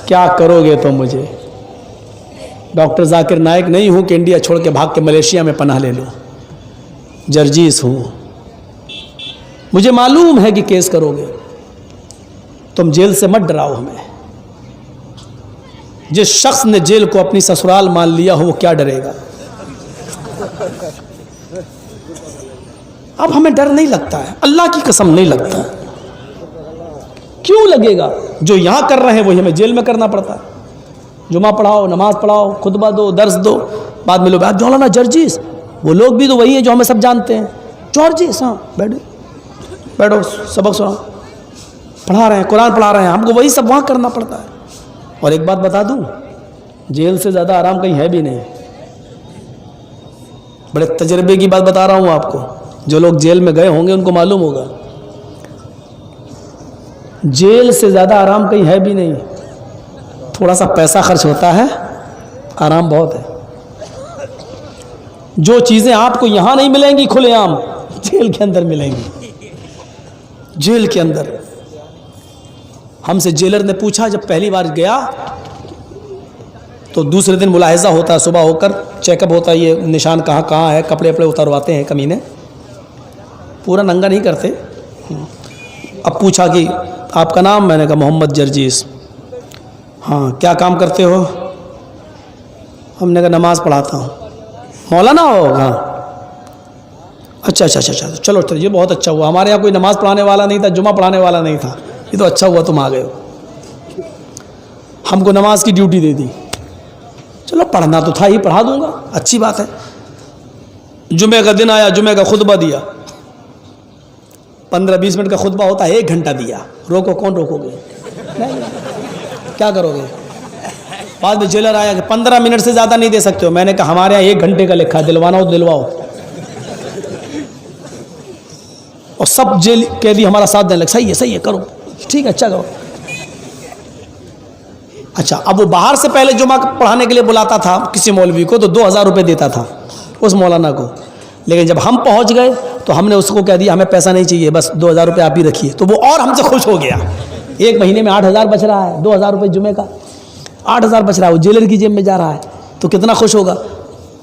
क्या करोगे तो मुझे? डॉक्टर जाकिर नाइक नहीं हूं कि इंडिया छोड़ के भाग के मलेशिया में पनाह ले लूं। जर्जीस हूं। मुझे मालूम है कि केस करोगे। तुम जेल से मत डराओ हमें। जिस शख्स ने जेल को अपनी ससुराल मान लिया हो वो क्या डरेगा? अब हमें डर नहीं लगता है, अल्लाह की कसम नहीं लगता है। क्यों लगेगा? जो यहां कर रहे हैं वही हमें जेल में करना पड़ता है। जुमा पढ़ाओ, नमाज पढ़ाओ, खुतबा दो, दर्स दो, बाद में लोग आप मौलाना जर्जीस, वो लोग भी तो वही है जो हमें सब जानते हैं। जर्जीस, हाँ बैठो बैठो, सबक सुनाओ, पढ़ा रहे हैं, कुरान पढ़ा रहे हैं, हमको वही सब वहाँ करना पड़ता है। और एक बात बता दूं, जेल से ज़्यादा आराम कहीं है भी नहीं। बड़े तजर्बे की बात बता रहा हूँ आपको, जो लोग जेल में गए होंगे उनको मालूम होगा। जेल से ज़्यादा आराम कहीं है भी नहीं। थोड़ा सा पैसा खर्च होता है, आराम बहुत है। जो चीज़ें आपको यहाँ नहीं मिलेंगी खुलेआम, जेल के अंदर मिलेंगी। जेल के अंदर हमसे जेलर ने पूछा, जब पहली बार गया तो दूसरे दिन मुलाहिजा होता है, सुबह होकर चेकअप होता है, ये निशान कहाँ कहाँ है, कपड़े वपड़े उतारवाते हैं कमीने, पूरा नंगा नहीं करते। अब पूछा कि आपका नाम? मैंने कहा मोहम्मद जर्जीस। हाँ, क्या काम करते हो? हमने कहा नमाज पढ़ाता हूँ। मौलाना हो? हाँ। अच्छा अच्छा अच्छा अच्छा, चलो चलो, ये बहुत अच्छा हुआ, हमारे यहाँ कोई नमाज पढ़ाने वाला नहीं था, जुमा पढ़ाने वाला नहीं था, ये तो अच्छा हुआ तुम आ गए हो। हमको नमाज की ड्यूटी दे दी। चलो पढ़ना तो था ही, पढ़ा दूंगा, अच्छी बात है। जुमे का दिन आया, जुमे का खुतबा दिया। 15-20 मिनट का खुतबा होता है, 1 घंटा दिया। रोको, कौन रोकोगे? नहीं, क्या करोगे? बाद में जेलर आया कि 15 मिनट से ज़्यादा नहीं दे सकते हो। मैंने कहा हमारे यहाँ 1 घंटे का लिखा है, दिलवाना हो दिलवाओ। और सब जेल कैदी हमारा साथ देने लगे, सही है करो, ठीक है, अच्छा करो। अच्छा, अब वो बाहर से पहले जुमा पढ़ाने के लिए बुलाता था किसी मौलवी को, तो 2000 रुपये देता था उस मौलाना को। लेकिन जब हम पहुंच गए तो हमने उसको कह दिया हमें पैसा नहीं चाहिए, बस 2000 रुपये आप ही रखिए। तो वो और हमसे खुश हो गया। 1 महीने में 8000 बच रहा है, 2000 रुपये जुमे का 8000 बच रहा है, वो जेलर की जेब में जा रहा है, तो कितना खुश होगा।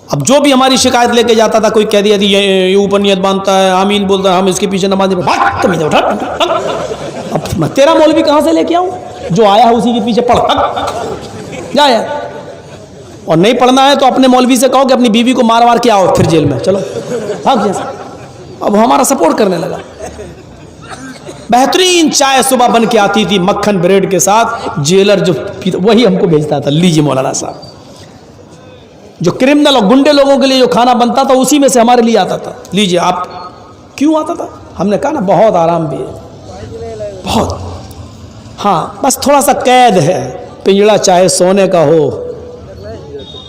अब जो भी हमारी शिकायत लेके जाता था, कोई कह दिया थी ये ऊपर नियत बांधता है, आमीन बोलता है, हम इसके पीछे नमाज नहीं पढ़ते। अब तेरा मौलवी कहाँ से लेके आऊँ? जो आया है उसी के पीछे पढ़ जाए। और नहीं पढ़ना है तो अपने मौलवी से कहो कि अपनी बीवी को मार के आओ, फिर जेल में चलो। अब हमारा सपोर्ट करने लगा। बेहतरीन चाय सुबह बन के आती थी मक्खन ब्रेड के साथ, जेलर जो वही हमको भेजता था, लीजिए मौलाना साहब। जो क्रिमिनल और गुंडे लोगों के लिए जो खाना बनता था उसी में से हमारे लिए आता था, लीजिए आप। क्यों आता था? हमने कहा ना बहुत आराम भी है, बहुत। हाँ, बस थोड़ा सा कैद है, पिंजड़ा चाहे सोने का हो,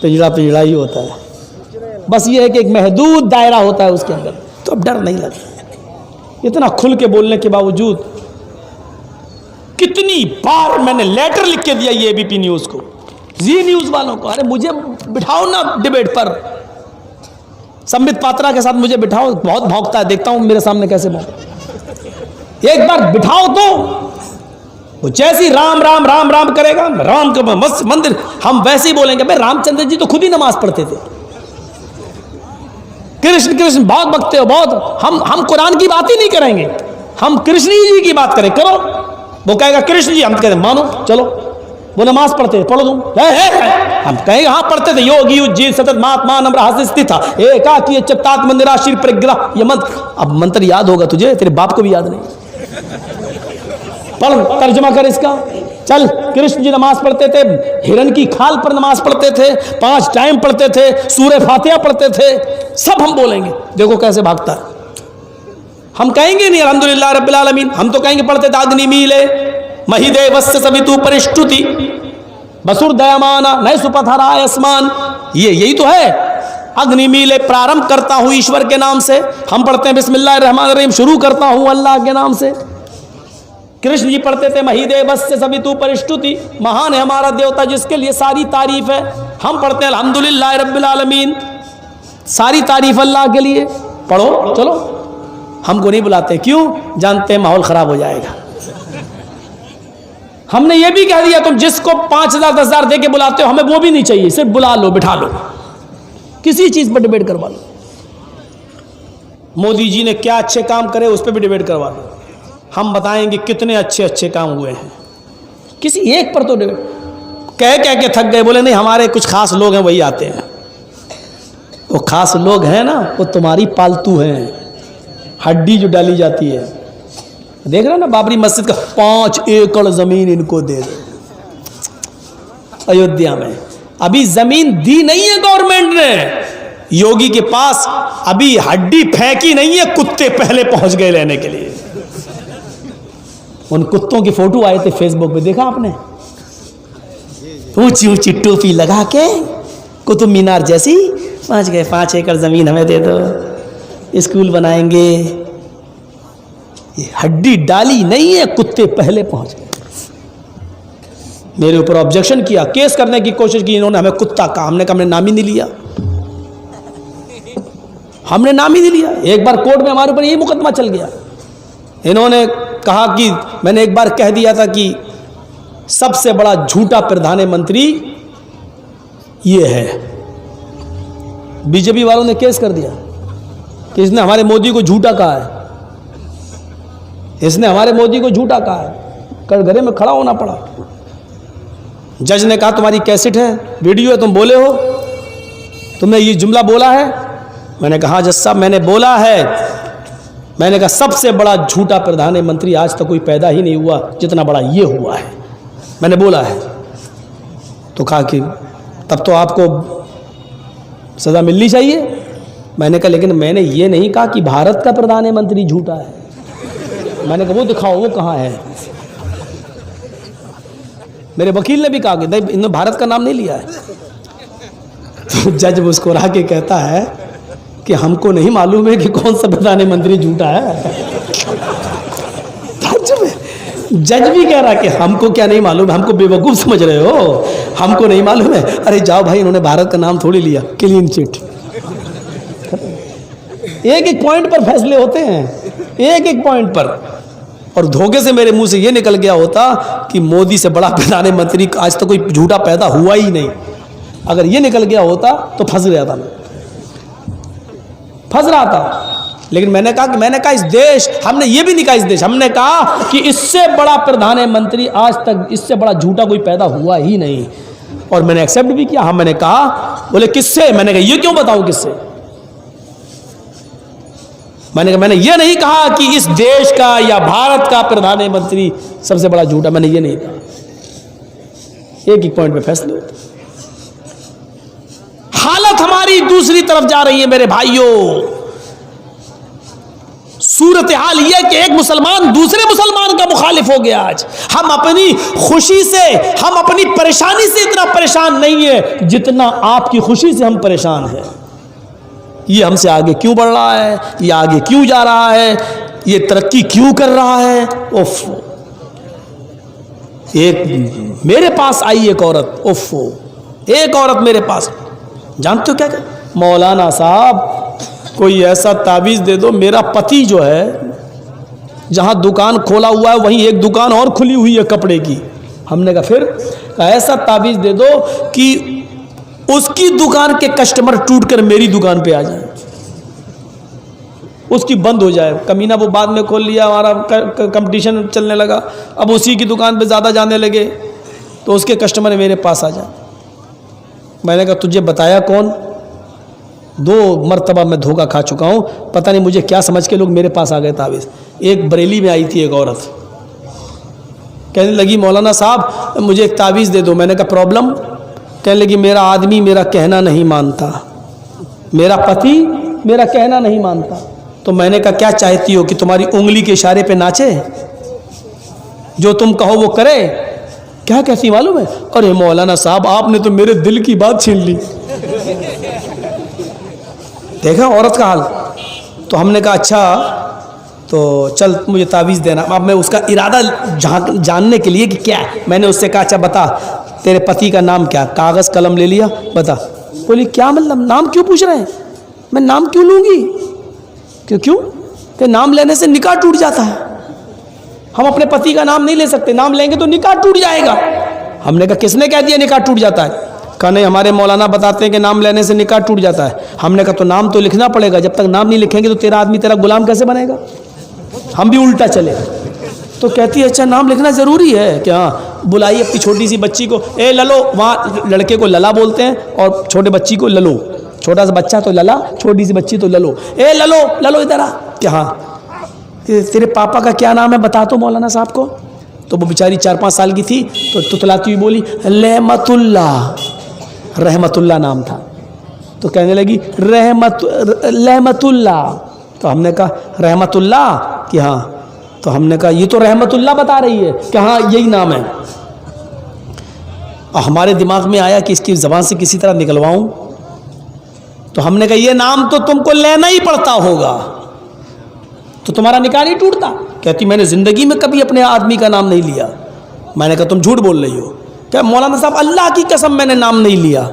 पिंजड़ा पिंजड़ा ही होता है। बस ये है कि एक महदूद दायरा होता है उसके अंदर, तो अब डर नहीं लगता। इतना खुल के बोलने के बावजूद कितनी बार मैंने लेटर लिख के दिया ये एबीपी न्यूज़ को, जी न्यूज़ वालों को, अरे मुझे बिठाओ ना डिबेट पर, संबित पात्रा के साथ मुझे बिठाओ, बहुत भौंकता है, देखता हूं मेरे सामने कैसे भौंकता। एक बार बिठाओ तो वो जैसी राम राम राम राम करेगा, राम का मंदिर, हम वैसे ही बोलेंगे। भाई रामचंद्र जी तो खुद ही नमाज पढ़ते थे। कृष्ण कृष्ण बहुत बकते हो, बहुत। हम कुरान की बात ही नहीं करेंगे, हम कृष्ण जी की बात करें, करो। वो कहेगा कृष्ण जी, हम कहते मानो, चलो। वो नमाज पढ़ते थे, पढ़ो तुम। हम कहेंगे हाँ पढ़ते थे, योगी उज्जीत सतत महात्मा नम्र हास्य स्थित था, एकाकी चित्तात मंदिरा शीर परिग्रह, ये मंत्र। अब मंत्र याद होगा तुझे, तेरे बाप को भी याद नहीं। पढ़, तर्जुमा कर इसका, चल। कृष्ण जी नमाज पढ़ते थे, हिरन की खाल पर नमाज पढ़ते थे, 5 टाइम पढ़ते थे, सूरह फातिहा पढ़ते थे, सब हम बोलेंगे। देखो कैसे भागता है। हम कहेंगे नहीं अल्हम्दुलिल्लाह रब्बिल आलमीन, हम तो कहेंगे पढ़ते थे अग्नि मीले महिदे वस्य सवितु परिष्टुति बसुर दयामाना नय सुपथराय आसमान। यही तो है। अग्नि मीले प्रारंभ करता हूं ईश्वर के नाम से, हम पढ़ते हैं बिस्मिल्लाहिर्रहमानिर्रहीम, शुरू करता हूं अल्लाह के नाम से। कृष्ण जी पढ़ते थे महिदे वस्य सवितु परिष्टुति, महान है हमारा देवता जिसके लिए सारी तारीफ है। हम पढ़ते हैं अल्हम्दुलिल्लाह रब्बिल आलमीन, सारी तारीफ अल्लाह के लिए। पढ़ो चलो, हमको नहीं बुलाते, क्यों? जानते हैं माहौल खराब हो जाएगा। हमने ये भी कह दिया तुम जिसको 5,000 10,000 दे के बुलाते हो हमें वो भी नहीं चाहिए, सिर्फ बुला लो, बिठा लो, किसी चीज पर डिबेट करवा लो। मोदी जी ने क्या अच्छे काम करे उस पर भी डिबेट करवा लो, हम बताएंगे कितने अच्छे अच्छे काम हुए हैं। किसी एक पर तो डिबेट कह के थक गए, बोले नहीं हमारे कुछ खास लोग हैं वही आते हैं। वो खास लोग हैं ना, वो तुम्हारी पालतू हैं, हड्डी जो डाली जाती है। देख रहे हो ना बाबरी मस्जिद का 5 एकड़ जमीन इनको दे दो अयोध्या में। अभी जमीन दी नहीं है गवर्नमेंट ने, योगी के पास अभी हड्डी फेंकी नहीं है, कुत्ते पहले पहुंच गए लेने के लिए। उन कुत्तों की फोटो आए थे फेसबुक पे, देखा आपने? ऊंची ऊंची टोपी लगा के कुतुब मीनार जैसी पहुंच गए, 5 एकड़ जमीन हमें दे दो, स्कूल बनाएंगे। ये हड्डी डाली नहीं है, कुत्ते पहले पहुंच गए। मेरे ऊपर ऑब्जेक्शन किया, केस करने की कोशिश की इन्होंने, हमें कुत्ता कहा। हमने कहा हमने नाम ही नहीं लिया, हमने नाम ही नहीं लिया। एक बार कोर्ट में हमारे ऊपर यही मुकदमा चल गया। इन्होंने कहा कि मैंने एक बार कह दिया था कि सबसे बड़ा झूठा प्रधानमंत्री ये है। बीजेपी वालों ने केस कर दिया कि इसने हमारे मोदी को झूठा कहा है, इसने हमारे मोदी को झूठा कहा है। कटघरे में खड़ा होना पड़ा। जज ने कहा तुम्हारी कैसेट है, वीडियो है, तुम बोले हो, तुमने ये जुमला बोला है? मैंने कहा जज साहब मैंने बोला है। मैंने कहा सबसे बड़ा झूठा प्रधानमंत्री आज तक कोई पैदा ही नहीं हुआ जितना बड़ा ये हुआ है, मैंने बोला है। तो कहा कि तब तो आपको सजा मिलनी चाहिए। मैंने कहा लेकिन मैंने ये नहीं कहा कि भारत का प्रधानमंत्री झूठा है। मैंने कहा वो दिखाओ, वो कहाँ है? मेरे वकील ने भी कहा कि नहीं इन्होंने भारत का नाम नहीं लिया है। तो जज मुस्कुरा के कहता है कि हमको नहीं मालूम है कि कौन सा प्रधानमंत्री झूठा है। जज भी कह रहा कि हमको क्या नहीं मालूम है, हमको बेवकूफ़ समझ रहे हो, हमको नहीं मालूम है। अरे जाओ भाई, इन्होंने भारत का नाम थोड़ी लिया, क्लीन चिट। एक एक पॉइंट पर फैसले होते हैं, एक एक पॉइंट पर। और धोखे से मेरे मुंह से ये निकल गया होता कि मोदी से बड़ा प्रधानमंत्री आज तक कोई झूठा पैदा हुआ ही नहीं। अगर ये निकल गया होता तो फंस गया था, मैं फंस रहा था। लेकिन मैंने कहा इस देश, हमने ये भी नहीं कहा इस देश, हमने कहा कि इससे बड़ा प्रधानमंत्री आज तक, इससे बड़ा झूठा कोई पैदा हुआ ही नहीं। और मैंने एक्सेप्ट भी किया। हाँ मैंने कहा, बोले किससे? मैंने कहा ये क्यों बताऊं किससे? मैंने ये नहीं कहा कि इस देश का या भारत का प्रधानमंत्री सबसे बड़ा झूठा, मैंने ये नहीं कहा। एक ही पॉइंट पे फैसले होते। हालत हमारी दूसरी तरफ जा रही है मेरे भाइयों। सूरत हाल यह कि एक मुसलमान दूसरे मुसलमान का मुखालिफ हो गया। आज हम अपनी खुशी से, हम अपनी परेशानी से इतना परेशान नहीं है जितना आपकी खुशी से हम परेशान हैं। ये हमसे आगे क्यों बढ़ रहा है, ये आगे क्यों जा रहा है, ये तरक्की क्यों कर रहा है। उफ, एक मेरे पास आई एक औरत, उफ, एक औरत मेरे पास, जानते हो क्या क्या? मौलाना साहब कोई ऐसा ताबीज़ दे दो, मेरा पति जो है जहाँ दुकान खोला हुआ है वहीं एक दुकान और खुली हुई है कपड़े की। हमने कहा फिर? कहा ऐसा ताबीज़ दे दो कि उसकी दुकान के कस्टमर टूटकर मेरी दुकान पे आ जाए, उसकी बंद हो जाए। कमीना वो बाद में खोल लिया, हमारा कंपटीशन चलने लगा, अब उसी की दुकान पे ज़्यादा जाने लगे तो उसके कस्टमर मेरे पास आ जाए। मैंने कहा तुझे बताया कौन? 2 मरतबा मैं धोखा खा चुका हूँ, पता नहीं मुझे क्या समझ के लोग मेरे पास आ गए ताबीज़। एक बरेली में आई थी एक औरत, कहने लगी मौलाना साहब मुझे एक ताबीज़ दे दो। मैंने कहा प्रॉब्लम? कहने लगी मेरा आदमी मेरा कहना नहीं मानता, मेरा पति मेरा कहना नहीं मानता। तो मैंने कहा क्या चाहती हो कि तुम्हारी उंगली के इशारे पे नाचे, जो तुम कहो वो करे? क्या कहती मालूम है? अरे मौलाना साहब आपने तो मेरे दिल की बात छीन ली। देखा औरत का हाल। तो हमने कहा अच्छा तो चल मुझे ताबीज़ देना। अब मैं उसका इरादा जानने के लिए कि क्या है, मैंने उससे कहा अच्छा बता तेरे पति का नाम क्या? कागज़ कलम ले लिया, बता। बोली क्या मतलब, नाम क्यों पूछ रहे हैं? मैं नाम क्यों लूँगी? क्यों? कि नाम लेने से निकाह टूट जाता है। हम अपने पति का नाम नहीं ले सकते, नाम लेंगे तो निकाह टूट जाएगा। हमने कहा किसने कह दिया निकाह टूट जाता है? कहा नहीं, हमारे मौलाना बताते हैं कि नाम लेने से निकाह टूट जाता है। हमने कहा तो नाम तो लिखना पड़ेगा, जब तक नाम नहीं लिखेंगे तो तेरा आदमी तेरा गुलाम कैसे बनेगा? हम भी उल्टा चले। तो कहती है अच्छा नाम लिखना ज़रूरी है क्या? बुलाई अपनी छोटी सी बच्ची को, ए ललो, वहाँ लड़के को लला बोलते हैं और छोटे बच्ची को ललो। छोटा सा बच्चा तो लला, छोटी सी बच्ची तो ललो। ए ललो, ललो इधर आ। क्या? हाँ, तेरे पापा का क्या नाम है बता तो मौलाना साहब को। तो वो बेचारी 4-5 साल की थी, तो तुतलाती हुई बोली रहमतुल्ला। रहमतुल्ला नाम था। तो कहने लगी रहमतुल्ला। तो हमने कहा रहमतुल्ला कि हाँ। तो हमने कहा ये तो रहमतुल्ला बता रही है कि हाँ यही नाम है। और हमारे दिमाग में आया कि इसकी ज़बान से किसी तरह निकलवाऊं। तो हमने कहा ये नाम तो तुमको लेना ही पड़ता होगा, तो तुम्हारा निकाह नहीं टूटता। कहती मैंने ज़िंदगी में कभी अपने आदमी का नाम नहीं लिया। मैंने कहा तुम झूठ बोल रही हो। क्या मौलाना साहब अल्लाह की कसम मैंने नाम नहीं लिया।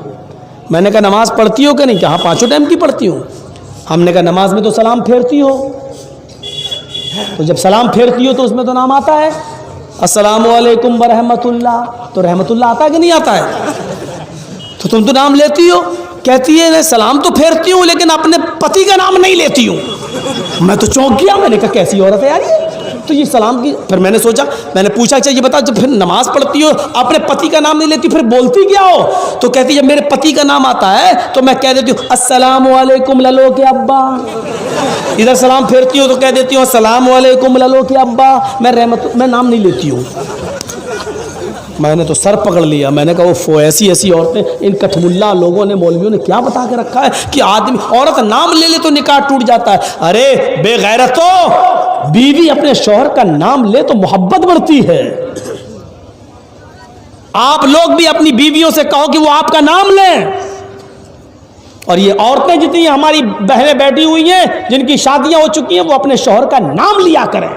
मैंने कहा नमाज़ पढ़ती हो कि नहीं? कहा 5 टाइम की पढ़ती हूँ। हमने कहा नमाज में तो सलाम फेरती हो, तो जब सलाम फेरती हो तो उसमें तो नाम आता है अस्सलामु अलैकुम व रहमतुल्लाह। तो रहमतुल्लाह आता है कि नहीं आता है? तो तुम तो नाम लेती हो। कहती है मैं सलाम तो फेरती हूँ लेकिन अपने पति का नाम नहीं लेती हूँ। मैं तो चौंक गया। मैंने कहा कैसी औरत है यार ये? तो ये सलाम की। फिर मैंने सोचा, मैंने पूछा अच्छा ये बता, जब फिर नमाज पढ़ती हो अपने पति का नाम नहीं लेती फिर बोलती क्या हो? तो कहती जब मेरे पति का नाम आता है तो मैं कह देती हूँ अस्सलामु अलैकुम ललो के अब्बा। इधर सलाम फेरती हो तो कह देती हूँ अस्सलामु अलैकुम ललो के अब्बा। मैं नाम नहीं लेती हूँ। मैंने तो सर पकड़ लिया। मैंने कहा वो ऐसी ऐसी औरतें, इन कठमुल्ला लोगों ने, मौलवियों ने क्या बता के रखा है कि आदमी औरत नाम ले ले तो निकाह टूट जाता है। अरे बेगैरतो, बीवी अपने शौहर का नाम ले तो मोहब्बत बढ़ती है। आप लोग भी अपनी बीवियों से कहो कि वो आपका नाम लें। और ये औरतें जितनी हमारी बहनें बैठी हुई हैं जिनकी शादियां हो चुकी हैं, वो अपने शौहर का नाम लिया करें।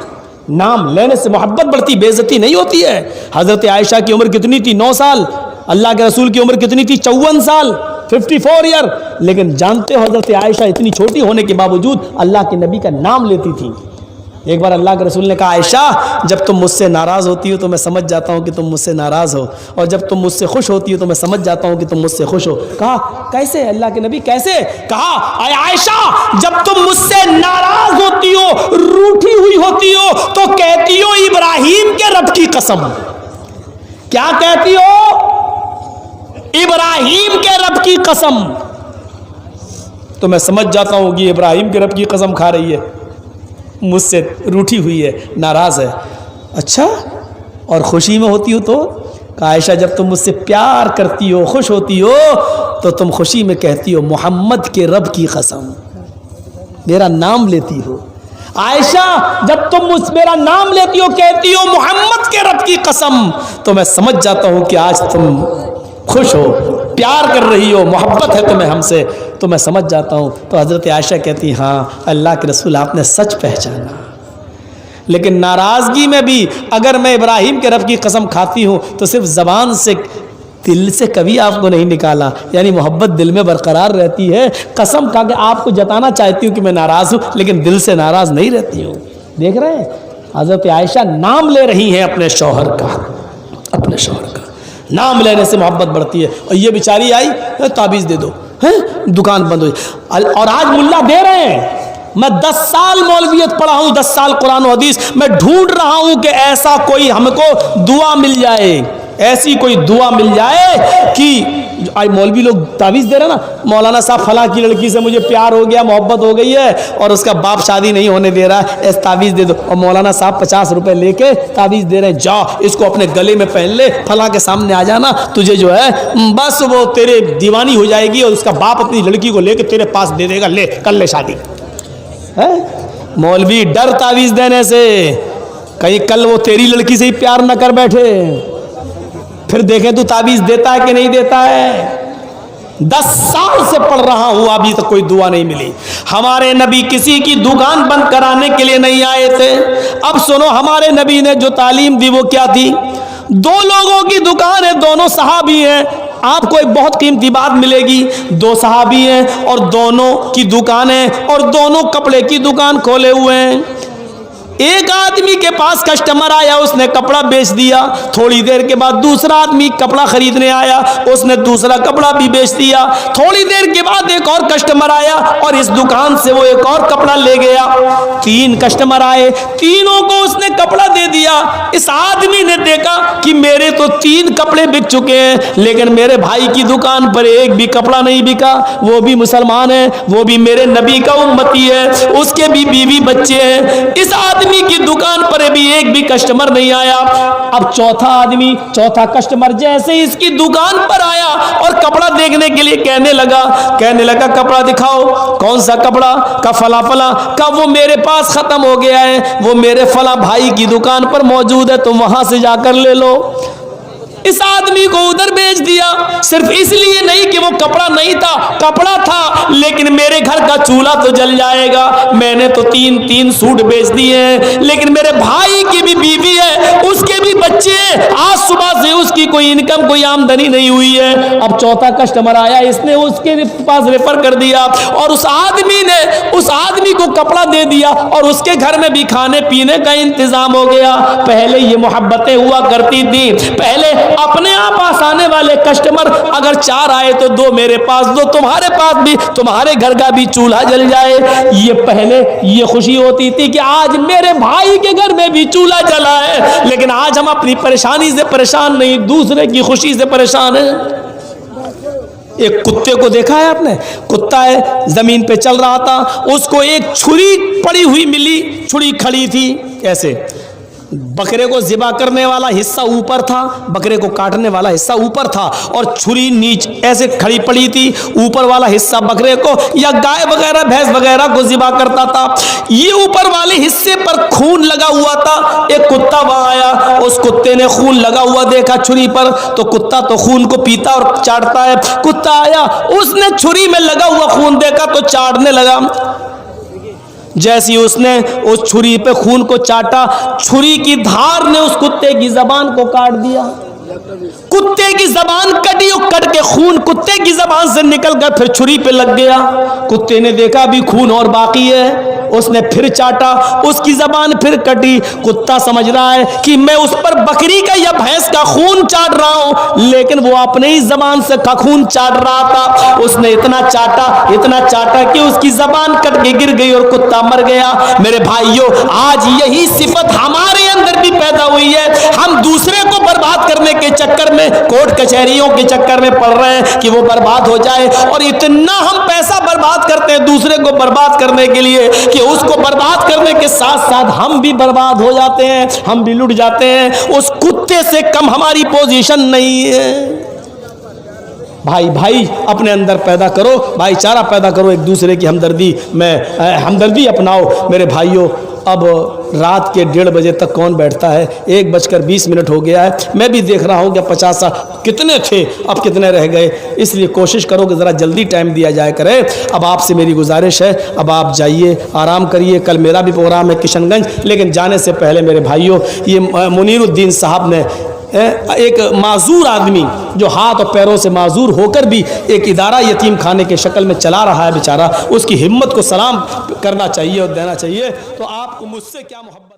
नाम लेने से मोहब्बत बढ़ती, बेइज्जती नहीं होती है। हजरत आयशा की उम्र कितनी थी? 9 साल। अल्लाह के रसूल की उम्र कितनी थी? 54 साल, 54 ईयर। लेकिन जानते हो हजरत आयशा इतनी छोटी होने के बावजूद अल्लाह के नबी का नाम लेती थी। एक बार अल्लाह के रसूल ने कहा आयशा जब तुम मुझसे नाराज़ होती हो तो मैं समझ जाता हूँ कि तुम मुझसे नाराज़ हो, और जब तुम मुझसे खुश होती हो तो मैं समझ जाता हूँ कि तुम मुझसे खुश हो। कहा कैसे अल्लाह के नबी कैसे? कहा आयशा जब तुम मुझसे नाराज़ होती हो, रूठी हुई होती हो तो कहती हो इब्राहिम के रब की कसम। क्या कहती हो? इब्राहिम के रब की कसम। तो मैं समझ जाता हूँ कि इब्राहिम के रब की कसम खा रही है, मुझसे रूठी हुई है, नाराज़ है। अच्छा, और खुशी में होती हो तो? आयशा जब तुम मुझसे प्यार करती हो, खुश होती हो तो तुम खुशी में कहती हो मोहम्मद के रब की कसम, मेरा नाम लेती हो। आयशा जब तुम मेरा नाम लेती हो, कहती हो मोहम्मद के रब की कसम, तो मैं समझ जाता हूँ कि आज तुम खुश हो, प्यार कर रही हो, मोहब्बत है तुम्हें हमसे, तो मैं समझ जाता हूँ। तो हज़रत आयशा कहती हाँ अल्लाह के रसूल आपने सच पहचाना। लेकिन नाराज़गी में भी अगर मैं इब्राहिम के रब की कसम खाती हूँ तो सिर्फ ज़बान से, दिल से कभी आपको नहीं निकाला, यानी मोहब्बत दिल में बरकरार रहती है। कसम खा के आपको जताना चाहती हूँ कि मैं नाराज़ हूँ लेकिन दिल से नाराज़ नहीं रहती हूँ। देख रहे हैं हज़रत आयशा नाम ले रही हैं अपने शौहर का, अपने शौहर का नाम लेने से मोहब्बत बढ़ती है। और ये बेचारी आई ताबीज़ दे दो, हैं दुकान बंद हुई। और आज मुल्ला दे रहे हैं। मैं 10 साल मौलवियत पढ़ा हूँ, 10 साल कुरान और हदीस, मैं ढूंढ रहा हूँ कि ऐसा कोई हमको दुआ मिल जाए, ऐसी कोई दुआ मिल जाए कि आज मौलवी लोग ताबीज़ दे रहे ना, मौलाना साहब फला की लड़की से मुझे प्यार हो गया, मोहब्बत हो गई है और उसका बाप शादी नहीं होने दे रहा है, ऐसे ताबीज़ दे दो। और मौलाना साहब 50 रुपए लेके ताबीज़ दे रहे हैं, जाओ इसको अपने गले में पहन ले, फला के सामने आ जाना, तुझे जो है बस वो तेरे दीवानी हो जाएगी और उसका बाप अपनी लड़की को लेके तेरे पास दे देगा, ले कर ले शादी। है मौलवी डर ताबीज़ देने से, कहीं कल वो तेरी लड़की से ही प्यार न कर बैठे, फिर देखें तू ताबीज़ देता है कि नहीं देता है। 10 साल से पढ़ रहा हूं, अभी तक कोई दुआ नहीं मिली। हमारे नबी किसी की दुकान बंद कराने के लिए नहीं आए थे। अब सुनो हमारे नबी ने जो तालीम दी वो क्या थी? 2 लोगों की दुकान है, दोनों सहाबी हैं। आपको एक बहुत कीमती बात मिलेगी, 2 सहाबी हैं और दोनों की दुकान है और दोनों कपड़े की दुकान खोले हुए हैं। एक आदमी के पास कस्टमर आया, उसने कपड़ा बेच दिया। थोड़ी देर के बाद दूसरा आदमी कपड़ा खरीदने आया, उसने दूसरा कपड़ा भी बेच दिया। थोड़ी देर के बाद एक और कस्टमर आया और इस दुकान से वो एक और कपड़ा ले गया। 3 कस्टमर आए, तीनों को उसने कपड़ा दे दिया। इस आदमी ने देखा कि मेरे तो 3 कपड़े बिक चुके हैं, लेकिन मेरे भाई की दुकान पर एक भी कपड़ा नहीं बिका। वो भी मुसलमान है, वो भी मेरे नबी का उम्मती है, उसके भी बीवी बच्चे हैं। इस आदमी की दुकान पर भी एक भी कस्टमर नहीं आया। अब चौथा कस्टमर जैसे इसकी दुकान पर आया और कपड़ा देखने के लिए कहने लगा कपड़ा दिखाओ। कौन सा कपड़ा? का फला का वो मेरे पास खत्म हो गया है, वो मेरे फला भाई की दुकान पर मौजूद है, तुम वहां से जाकर ले लो। इस आदमी को उधर भेज दिया, सिर्फ इसलिए नहीं कि वो कपड़ा नहीं था, कपड़ा था, लेकिन मेरे घर का चूल्हा तो जल जाएगा। मैंने तो 3 सूट बेच दिए हैं, लेकिन मेरे भाई की भी बीवी है, उसके भी बच्चे हैं, आज सुबह से उसकी कोई इनकम, कोई आमदनी नहीं हुई है। अब चौथा कस्टमर आया, इसने उसके पास रेफर कर दिया और उस आदमी को कपड़ा दे दिया और उसके घर में भी खाने पीने का इंतजाम हो गया। पहले ये मोहब्बतें हुआ करती थी, पहले अपने आप आने वाले कस्टमर अगर 4 आए तो 2 मेरे पास, 2 तुम्हारे पास भी, तुम्हारे घर का भी चूल्हा जल जाए। ये पहले ये खुशी होती थी कि आज मेरे भाई के घर में भी चूल्हा जला है, लेकिन आज हम अपनी परेशानी से परेशान नहीं, दूसरे की खुशी से परेशान है। एक कुत्ते को देखा है आपने? कुत्ता है, जमीन पे चल रहा था, उसको एक छुरी पड़ी हुई मिली, छुरी खड़ी थी ऐसे, बकरे को ज़िबा करने वाला हिस्सा ऊपर था, बकरे को काटने वाला हिस्सा ऊपर था और छुरी नीचे ऐसे खड़ी पड़ी थी। ऊपर वाला हिस्सा बकरे को या गाय वगैरह भैंस वगैरह को ज़िबा करता था। ये ऊपर वाले हिस्से पर खून लगा हुआ था। एक कुत्ता वहां आया, उस कुत्ते ने खून लगा हुआ देखा छुरी पर, तो कुत्ता तो खून को पीता और चाटता है। कुत्ता आया, उसने छुरी में लगा हुआ खून देखा तो चाटने लगा। जैसी उसने उस छुरी पे खून को चाटा, छुरी की धार ने उस कुत्ते की जबान को काट दिया। कुत्ते की जबान कटी और कट के खून कुत्ते की जबान से निकल कर फिर छुरी पे लग गया। कुत्ते ने देखा भी खून और बाकी है, उसने फिर चाटा, उसकी जबान फिर कटी। कुत्ता समझ रहा है कि मैं उस पर बकरी का या भैंस का खून चाट रहा हूं, लेकिन वो अपने ही जबान से का खून चाट रहा था। उसने इतना चाटा कि उसकी जबान कट के गिर गई और कुत्ता मर गया। मेरे भाइयों, आज यही सिफत हमारे अंदर भी पैदा हुई है। हम दूसरे को बर्बाद करने के चक्कर में, कोर्ट कचहरियों के चक्कर में पड़ रहे हैं कि वो बर्बाद हो जाए, और इतना हम पैसा बर्बाद करते हैं दूसरे को बर्बाद करने के लिए कि उसको बर्बाद करने के साथ साथ हम भी बर्बाद हो जाते हैं, हम भी लुट जाते हैं। उस कुत्ते से कम हमारी पोजीशन नहीं है। भाई अपने अंदर पैदा करो, भाईचारा पैदा करो, एक दूसरे की हमदर्दी अपनाओ। मेरे भाइयों, अब रात के 1:30 बजे तक कौन बैठता है? 1:20 हो गया है। मैं भी देख रहा हूँ कि 50 कितने थे, अब कितने रह गए, इसलिए कोशिश करो कि ज़रा जल्दी टाइम दिया जाए करे। अब आपसे मेरी गुजारिश है, अब आप जाइए, आराम करिए। कल मेरा भी प्रोग्राम है किशनगंज, लेकिन जाने से पहले मेरे भाइयों, ये मुनीरुद्दीन साहब ने, एक माजूर आदमी जो हाथ और पैरों से माजूर होकर भी एक इदारा यतीम खाने के शक्ल में चला रहा है बेचारा, उसकी हिम्मत को सलाम करना चाहिए और देना चाहिए। तो आपको मुझसे क्या मोहब्बत।